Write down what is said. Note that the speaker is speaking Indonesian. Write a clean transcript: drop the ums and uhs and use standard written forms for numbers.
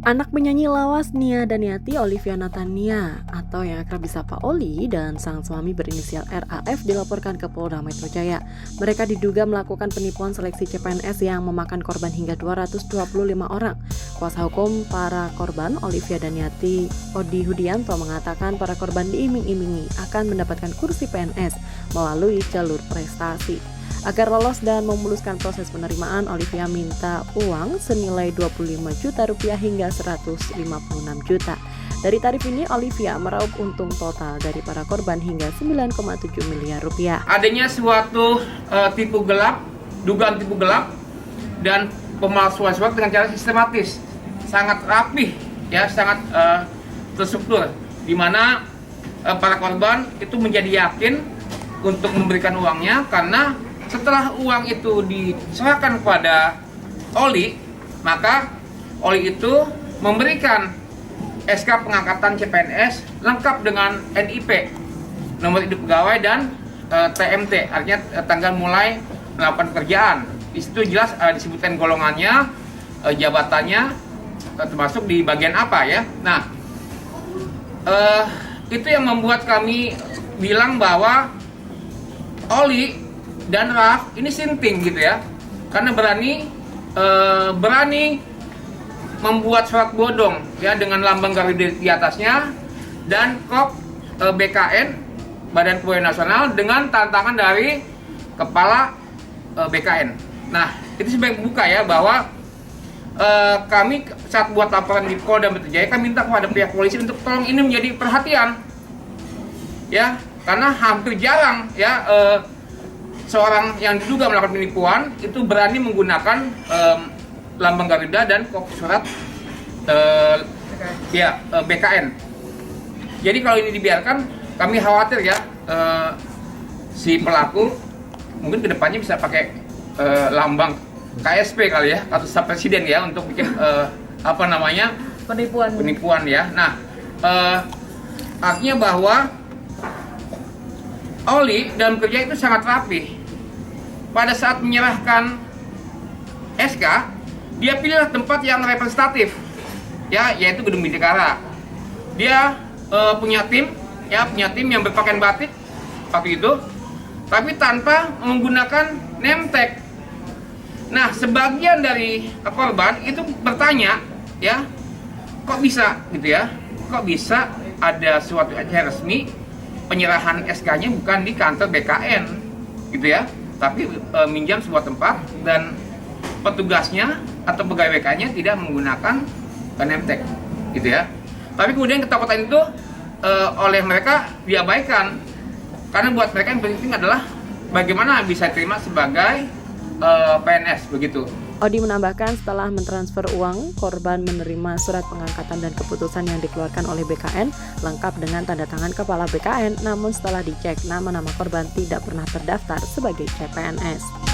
Anak penyanyi lawas Nia Daniati Olivia Natania atau yang akrab disapa Oli dan sang suami berinisial RAF dilaporkan ke Polda Metro Jaya. Mereka diduga melakukan penipuan seleksi CPNS yang memakan korban hingga 225 orang. Kuasa hukum para korban Olivia Daniati, Odi Hudianto, mengatakan para korban diiming-imingi akan mendapatkan kursi PNS melalui jalur prestasi. Agar lolos dan memuluskan proses penerimaan, Olivia minta uang senilai 25 juta rupiah hingga 156 juta. Dari tarif ini, Olivia meraup untung total dari para korban hingga 9,7 miliar rupiah. Adanya suatu tipu gelap, dugaan tipu gelap, dan pemalsuan surat dengan cara sistematis, sangat rapih, ya, sangat terstruktur, di mana para korban itu menjadi yakin untuk memberikan uangnya karena setelah uang itu diserahkan kepada Oli, maka Oli itu memberikan SK pengangkatan CPNS lengkap dengan NIP, nomor induk pegawai, dan TMT, artinya tanggal mulai melakukan pekerjaan. Di situ jelas disebutkan golongannya, jabatannya, termasuk di bagian apa, ya. Nah, itu yang membuat kami bilang bahwa Oli dan Raf ini sinting gitu, ya, karena berani membuat surat bodong, ya, dengan lambang Garuda di atasnya dan kop BKN, Badan Kepegawaian Nasional, dengan tantangan dari kepala BKN. Nah, itu sebagai buka, ya, bahwa kami saat buat laporan di Polda Metro Jaya, kami minta kepada pihak polisi untuk tolong ini menjadi perhatian, ya, karena hampir jarang, ya, seorang yang diduga melakukan penipuan itu berani menggunakan lambang Garuda dan kopi surat BKN. Jadi kalau ini dibiarkan, kami khawatir, ya, si pelaku mungkin kedepannya bisa pakai lambang KSP kali, ya, atau staf presiden, ya, untuk bikin penipuan, ya. Nah, artinya bahwa Oli dalam kerja itu sangat rapi. Pada saat menyerahkan SK, dia pilih tempat yang representatif, ya, yaitu Gedung Bidikara. Dia punya tim yang berpakaian batik waktu itu, tapi tanpa menggunakan name tag. Nah, sebagian dari korban itu bertanya, ya, kok bisa gitu, ya, kok bisa ada suatu acara resmi penyerahan SK-nya bukan di kantor BKN gitu, ya, tapi minjam sebuah tempat dan petugasnya atau pegawai BKN-nya tidak menggunakan name tag gitu, ya. Tapi kemudian ketakutan itu oleh mereka diabaikan, karena buat mereka yang penting adalah bagaimana bisa terima sebagai PNS begitu. Odi menambahkan setelah mentransfer uang, korban menerima surat pengangkatan dan keputusan yang dikeluarkan oleh BKN lengkap dengan tanda tangan kepala BKN, namun setelah dicek nama-nama korban tidak pernah terdaftar sebagai CPNS.